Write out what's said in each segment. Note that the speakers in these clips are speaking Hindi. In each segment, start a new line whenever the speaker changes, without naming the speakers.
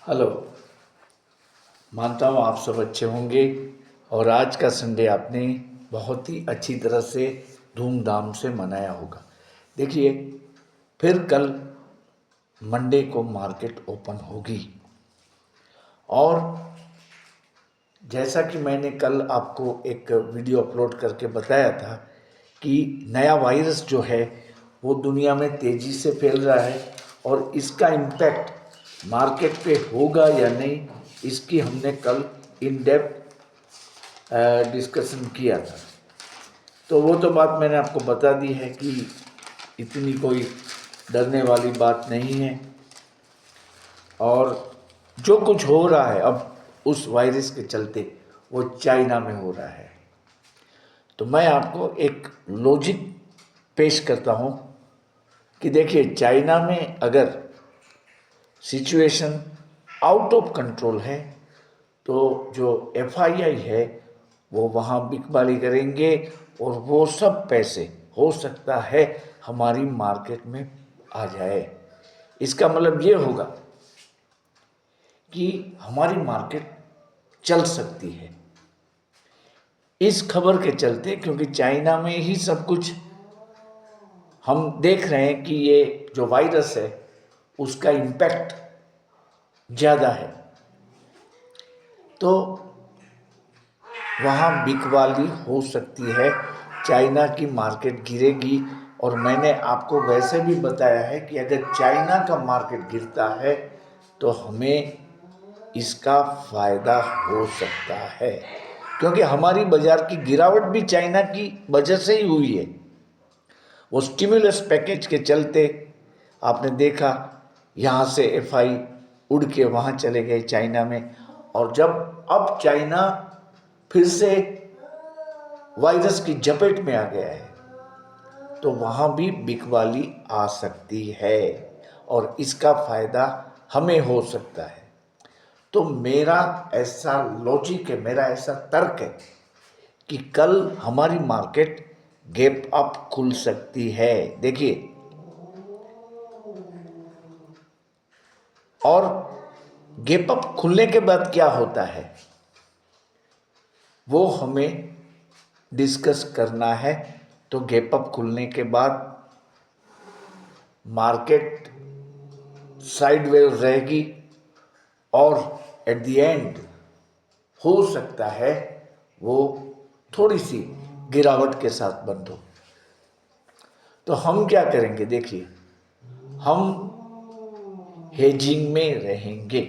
हेलो। मानता हूँ आप सब अच्छे होंगे और आज का संडे आपने बहुत ही अच्छी तरह से धूमधाम से मनाया होगा। देखिए, फिर कल मंडे को मार्केट ओपन होगी और जैसा कि मैंने कल आपको एक वीडियो अपलोड करके बताया था कि नया वायरस जो है वो दुनिया में तेज़ी से फैल रहा है और इसका इम्पैक्ट मार्केट पे होगा या नहीं, इसकी हमने कल इन डेप्थ डिस्कशन किया था। तो वो तो बात मैंने आपको बता दी है कि इतनी कोई डरने वाली बात नहीं है और जो कुछ हो रहा है अब उस वायरस के चलते वो चाइना में हो रहा है। तो मैं आपको एक लॉजिक पेश करता हूँ कि देखिए, चाइना में अगर सिचुएशन आउट ऑफ कंट्रोल है तो जो एफआईआई है वो वहाँ बिकबाली करेंगे और वो सब पैसे हो सकता है हमारी मार्केट में आ जाए। इसका मतलब ये होगा कि हमारी मार्केट चल सकती है इस खबर के चलते, क्योंकि चाइना में ही सब कुछ हम देख रहे हैं कि ये जो वायरस है उसका इम्पैक्ट ज़्यादा है। तो वहाँ बिकवाली हो सकती है, चाइना की मार्केट गिरेगी। और मैंने आपको वैसे भी बताया है कि अगर चाइना का मार्केट गिरता है तो हमें इसका फ़ायदा हो सकता है, क्योंकि हमारी बाज़ार की गिरावट भी चाइना की वजह से ही हुई है। वो स्टिमुलस पैकेज के चलते आपने देखा, यहाँ से एफआई उड़ के वहाँ चले गए चाइना में, और जब अब चाइना फिर से वायरस की चपेट में आ गया है तो वहाँ भी बिकवाली आ सकती है और इसका फ़ायदा हमें हो सकता है। तो मेरा ऐसा लॉजिक है, मेरा ऐसा तर्क है कि कल हमारी मार्केट गैप अप खुल सकती है। देखिए, और गैप अप खुलने के बाद क्या होता है वो हमें डिस्कस करना है। तो गैप अप खुलने के बाद मार्केट साइडवेज रहेगी और एट द एंड हो सकता है वो थोड़ी सी गिरावट के साथ बंद हो। तो हम क्या करेंगे, देखिए, हम हेजिंग में रहेंगे।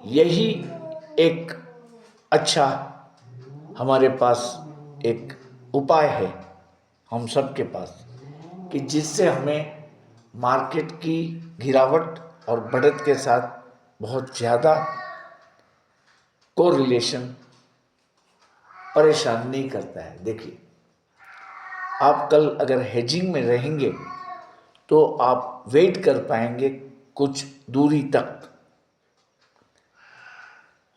यही एक अच्छा हमारे पास एक उपाय है हम सब के पास कि जिससे हमें मार्केट की गिरावट और बढ़त के साथ बहुत ज़्यादा कोरिलेशन परेशान नहीं करता है। देखिए, आप कल अगर हेजिंग में रहेंगे तो आप वेट कर पाएंगे कुछ दूरी तक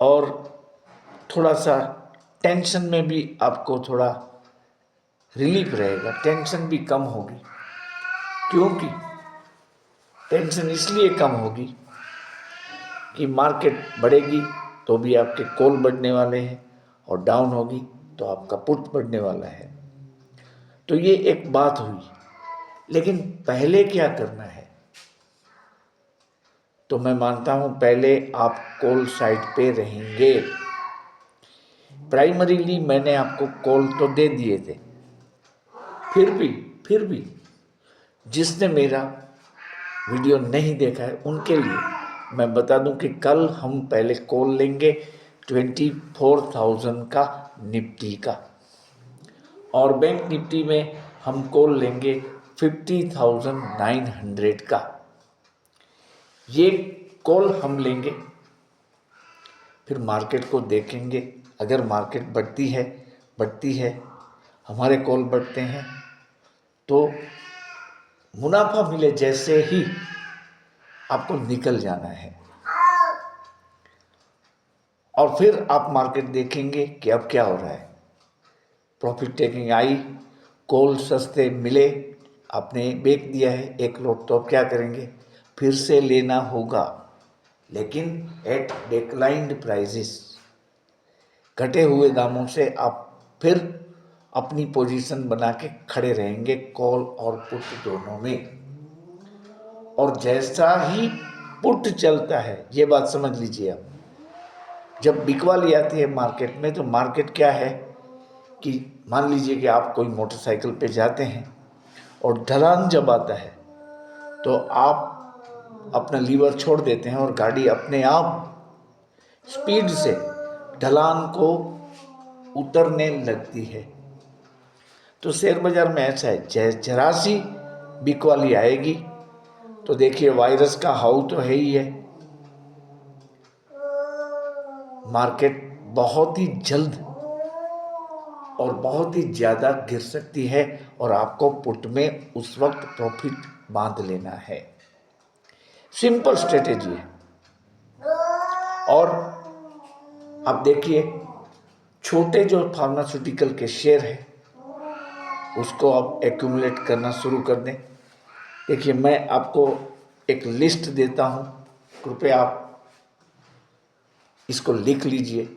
और थोड़ा सा टेंशन में भी आपको थोड़ा रिलीफ रहेगा, टेंशन भी कम होगी। क्योंकि टेंशन इसलिए कम होगी कि मार्केट बढ़ेगी तो भी आपके कॉल बढ़ने वाले हैं और डाउन होगी तो आपका पुट बढ़ने वाला है। तो ये एक बात हुई, लेकिन पहले क्या करना है? तो मैं मानता हूं पहले आप कॉल साइड पे रहेंगे। प्राइमरीली मैंने आपको कॉल तो दे दिए थे, फिर भी जिसने मेरा वीडियो नहीं देखा है उनके लिए मैं बता दूं कि कल हम पहले कॉल लेंगे 24,000 का निफ्टी का, और बैंक निफ्टी में हम कॉल लेंगे 50,900 का। ये कॉल हम लेंगे, फिर मार्केट को देखेंगे। अगर मार्केट बढ़ती है, हमारे कॉल बढ़ते हैं तो मुनाफा मिले जैसे ही आपको निकल जाना है और फिर आप मार्केट देखेंगे कि अब क्या हो रहा है। प्रॉफिट टेकिंग आई, कॉल सस्ते मिले, आपने बेच दिया है एक लोट, तो अब क्या करेंगे? फिर से लेना होगा, लेकिन एट डिक्लाइंड प्राइसेस। घटे हुए दामों से आप फिर अपनी पोजीशन बना के खड़े रहेंगे कॉल और पुट दोनों में। और जैसा ही पुट चलता है, ये बात समझ लीजिए आप, जब बिकवाली आती है मार्केट में, तो मार्केट क्या है कि मान लीजिए कि आप कोई मोटरसाइकिल पे जाते हैं और ढलान जब आता है तो आप अपना लीवर छोड़ देते हैं और गाड़ी अपने आप स्पीड से ढलान को उतरने लगती है। तो शेयर बाजार में ऐसा है, जरा सी बिकवाली आएगी तो देखिए वायरस का हाउ तो है ही है, मार्केट बहुत ही जल्द और बहुत ही ज़्यादा गिर सकती है और आपको पुट में उस वक्त प्रॉफिट बांध लेना है। सिंपल स्ट्रेटेजी है। और अब देखिए, छोटे जो फार्मास्यूटिकल के शेयर हैं उसको आप एक्यूमुलेट करना शुरू कर दें। देखिए, मैं आपको एक लिस्ट देता हूँ, कृपया आप इसको लिख लीजिए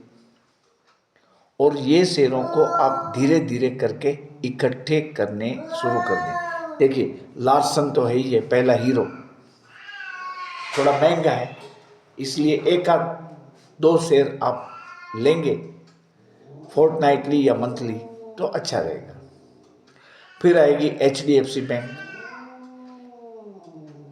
और ये शेयरों को आप धीरे धीरे करके इकट्ठे करने शुरू कर दें। देखिए, लार्सन तो है ही है, पहला हीरो, थोड़ा महंगा है, इसलिए एक आध दो शेयर आप लेंगे फोर्टनाइटली या मंथली तो अच्छा रहेगा। फिर आएगी HDFC बैंक,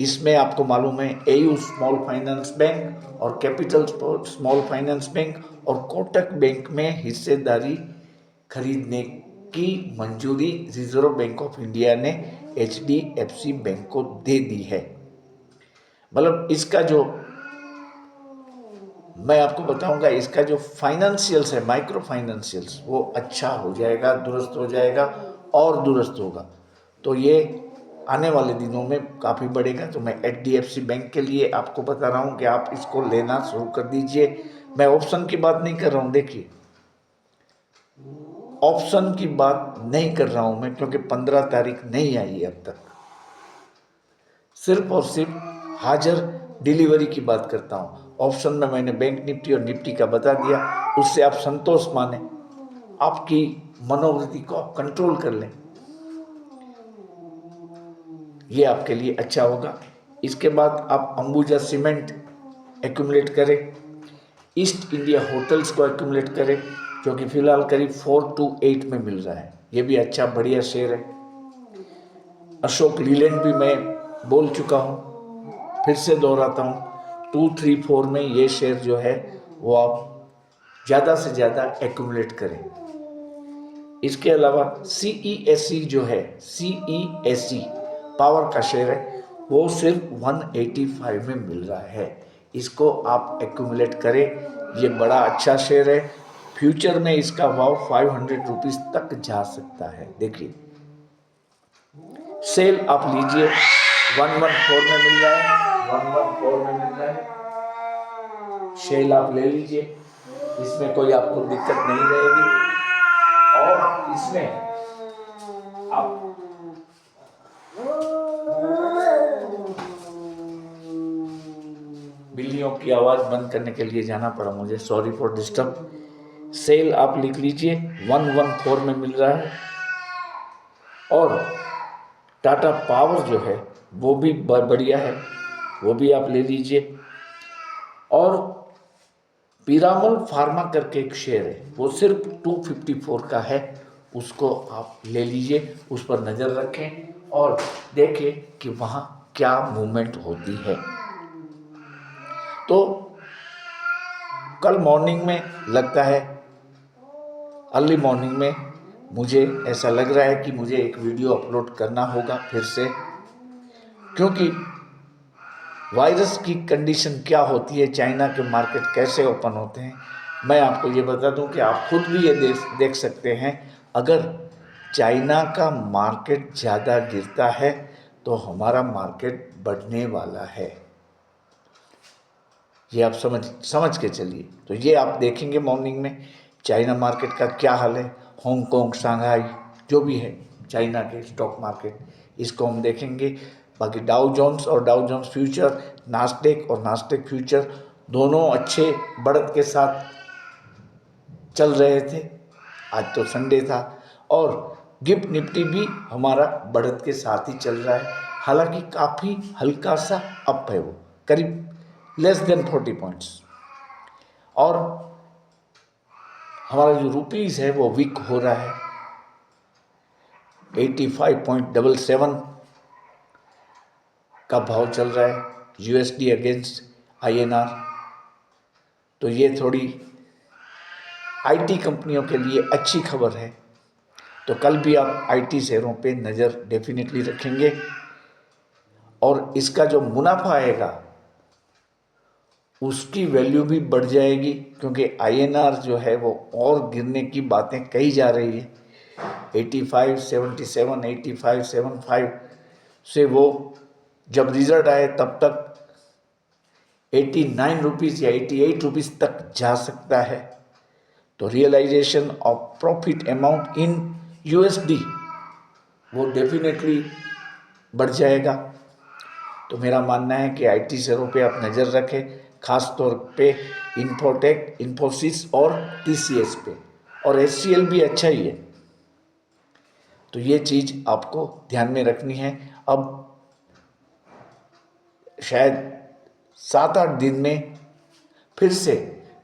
इसमें आपको मालूम है AU स्मॉल फाइनेंस बैंक और कैपिटल स्मॉल फाइनेंस बैंक और कोटक बैंक में हिस्सेदारी खरीदने की मंजूरी रिजर्व बैंक ऑफ इंडिया ने HDFC बैंक को दे दी है। मतलब इसका जो मैं आपको बताऊंगा, इसका जो फाइनेंशियल्स है, माइक्रो फाइनेंशियल्स, वो अच्छा हो जाएगा, दुरुस्त हो जाएगा और दुरुस्त होगा, तो ये आने वाले दिनों में काफ़ी बढ़ेगा। तो मैं HDFC बैंक के लिए आपको बता रहा हूँ कि आप इसको लेना शुरू कर दीजिए। मैं ऑप्शन की बात नहीं कर रहा हूँ, देखिए ऑप्शन की बात नहीं कर रहा हूँ मैं, क्योंकि 15 तारीख नहीं आई है अब तक। सिर्फ और सिर्फ हाजिर डिलीवरी की बात करता हूँ। ऑप्शन में मैंने बैंक निफ्टी और निफ्टी का बता दिया, उससे आप संतोष माने, आपकी मनोवृत्ति को आप कंट्रोल कर लें, ये आपके लिए अच्छा होगा। इसके बाद आप अंबुजा सीमेंट एक्यूमुलेट करें, ईस्ट इंडिया होटल्स को एक्यूमुलेट करें, जो कि फिलहाल करीब 4 to 8 में मिल रहा है, ये भी अच्छा बढ़िया शेयर है। अशोक लीलैंड भी मैं बोल चुका हूँ, फिर से दोहराता हूँ, 2, 3, 4 में ये शेयर जो है वो आप ज़्यादा से ज़्यादा एक्यूमुलेट करें। इसके अलावा CESC जो है, CESC पावर का शेयर है, वो सिर्फ 185 में मिल रहा है, इसको आप एक्यूमुलेट करें, ये बड़ा अच्छा शेयर है। फ्यूचर में इसका भाव 500 रुपीज़ तक जा सकता है। देखिए, सेल आप लीजिए, 114 में मिल रहा है, 114 में मिल रहा है, सेल आप ले लीजिए, इसमें कोई आपको दिक्कत नहीं रहेगी। और इसमें आप बिल्लियों की आवाज़ बंद करने के लिए जाना पड़ा मुझे, सॉरी फॉर डिस्टर्ब। सेल आप लिख लीजिए, 114 में मिल रहा है। और टाटा पावर जो है वो भी बढ़िया है, वो भी आप ले लीजिए। और पीरामल फार्मा करके एक शेयर है, वो सिर्फ 254 का है, उसको आप ले लीजिए, उस पर नज़र रखें और देखें कि वहाँ क्या मूवमेंट होती है। तो कल मॉर्निंग में लगता है, अर्ली मॉर्निंग में मुझे ऐसा लग रहा है कि मुझे एक वीडियो अपलोड करना होगा फिर से, क्योंकि वायरस की कंडीशन क्या होती है, चाइना के मार्केट कैसे ओपन होते हैं, मैं आपको ये बता दूं कि आप खुद भी ये देख सकते हैं। अगर चाइना का मार्केट ज़्यादा गिरता है तो हमारा मार्केट बढ़ने वाला है, ये आप समझ के चलिए। तो ये आप देखेंगे मॉर्निंग में चाइना मार्केट का क्या हाल है, हांगकांग, शंघाई, जो भी है चाइना के स्टॉक मार्केट, इसको हम देखेंगे। बाकी डाउ जोन्स और डाउ जोन्स फ्यूचर, नास्डेक और नास्डेक फ्यूचर दोनों अच्छे बढ़त के साथ चल रहे थे। आज तो संडे था और गिफ्ट निफ्टी भी हमारा बढ़त के साथ ही चल रहा है, हालांकि काफ़ी हल्का सा अप है, वो करीब लेस देन 40 पॉइंट्स। और हमारा जो रुपीस है वो वीक हो रहा है, 85.77 का भाव चल रहा है यूएसडी अगेंस्ट आईएनआर। तो ये थोड़ी आईटी कंपनियों के लिए अच्छी खबर है। तो कल भी आप आईटी शेयरों पे नज़र डेफिनेटली रखेंगे और इसका जो मुनाफा आएगा उसकी वैल्यू भी बढ़ जाएगी, क्योंकि आईएनआर जो है वो और गिरने की बातें कही जा रही है। 85.77, 85.75 से वो जब रिजल्ट आए तब तक 89 रुपीज़ या 88 रुपीज़ तक जा सकता है। तो realization of profit amount in USD वो डेफिनेटली बढ़ जाएगा। तो मेरा मानना है कि आईटी शेयरों पे आप नज़र रखें, खास तौर पे इन्फोटेक, इन्फोसिस और टीसीएस पे, और एचसीएल भी अच्छा ही है। तो ये चीज़ आपको ध्यान में रखनी है। अब शायद 7-8 दिन में फिर से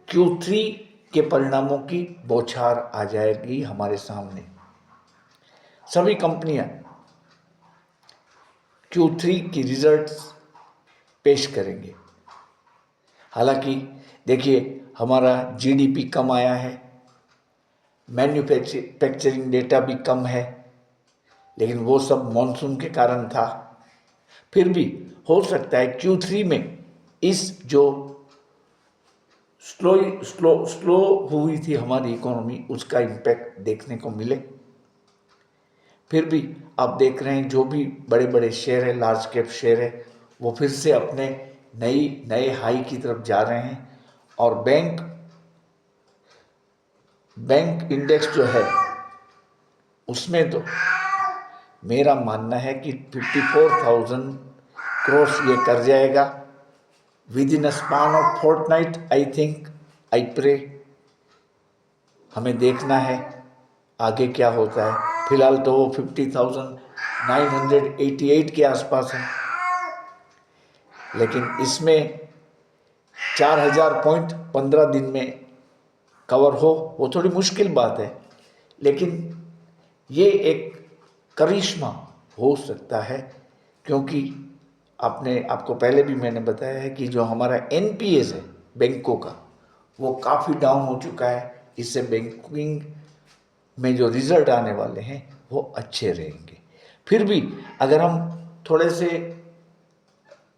Q3 के परिणामों की बौछार आ जाएगी हमारे सामने। सभी कंपनियां Q3 की रिजल्ट्स पेश करेंगे। हालांकि देखिए, हमारा जीडीपी कम आया है, मैन्युफैक्चरिंग डेटा भी कम है, लेकिन वो सब मॉनसून के कारण था। फिर भी हो सकता है Q3 में इस जो स्लो हुई थी हमारी इकोनॉमी, उसका इम्पैक्ट देखने को मिले। फिर भी आप देख रहे हैं जो भी बड़े बड़े शेयर है, लार्ज कैप शेयर है, वो फिर से अपने नए हाई की तरफ जा रहे हैं। और बैंक इंडेक्स जो है उसमें तो मेरा मानना है कि 54,000 क्रॉस ये कर जाएगा within a span of fortnight. I think, I pray. हमें देखना है आगे क्या होता है। फिलहाल तो वो 50,988 के आसपास है, लेकिन इसमें 4,000 पॉइंट 15 दिन में कवर हो वो थोड़ी मुश्किल बात है, लेकिन ये एक करिश्मा हो सकता है। क्योंकि आपको पहले भी मैंने बताया है कि जो हमारा एनपीएस है बैंकों का, वो काफ़ी डाउन हो चुका है। इससे बैंकिंग में जो रिजल्ट आने वाले हैं वो अच्छे रहेंगे। फिर भी अगर हम थोड़े से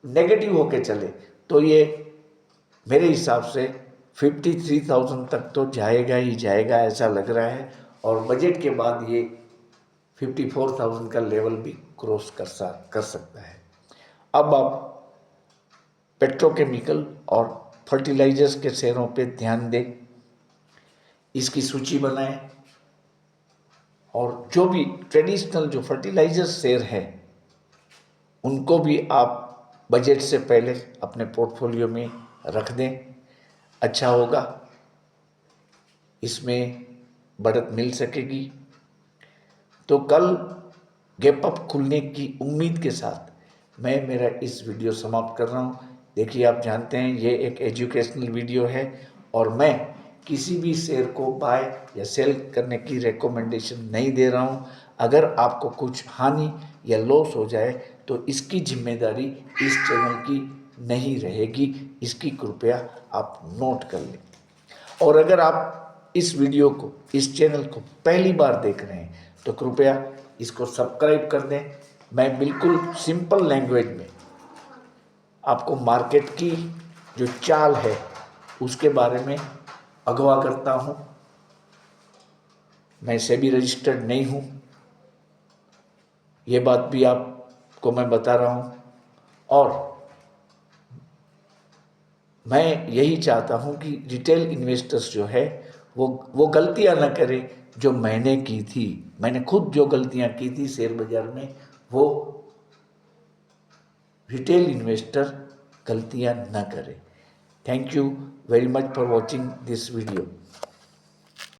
नेगेटिव होके चले तो ये मेरे हिसाब से 53,000 तक तो जाएगा ही जाएगा, ऐसा लग रहा है। और बजट के बाद ये 54,000 का लेवल भी क्रॉस कर सकता है। अब आप पेट्रोकेमिकल और फर्टिलाइजर्स के शेयरों पे ध्यान दें, इसकी सूची बनाएं, और जो भी ट्रेडिशनल जो फर्टिलाइजर शेयर है उनको भी आप बजट से पहले अपने पोर्टफोलियो में रख दें, अच्छा होगा, इसमें बढ़त मिल सकेगी। तो कल गैप अप खुलने की उम्मीद के साथ मैं मेरा इस वीडियो समाप्त कर रहा हूँ। देखिए, आप जानते हैं ये एक एजुकेशनल वीडियो है और मैं किसी भी शेयर को बाय या सेल करने की रिकमेंडेशन नहीं दे रहा हूँ। अगर आपको कुछ हानि या लॉस हो जाए तो इसकी जिम्मेदारी इस चैनल की नहीं रहेगी, इसकी कृपया आप नोट कर लें। और अगर आप इस वीडियो को, इस चैनल को पहली बार देख रहे हैं तो कृपया इसको सब्सक्राइब कर दें। मैं बिल्कुल सिंपल लैंग्वेज में आपको मार्केट की जो चाल है उसके बारे में अगवा करता हूँ। मैं सेबी रजिस्टर्ड नहीं हूँ, ये बात भी आपको मैं बता रहा हूँ। और मैं यही चाहता हूँ कि रिटेल इन्वेस्टर्स जो है वो गलतियाँ ना करें जो मैंने की थी। मैंने खुद जो गलतियाँ की थी शेयर बाज़ार में, वो रिटेल इन्वेस्टर गलतियां न करें। Thank you very much for watching this video.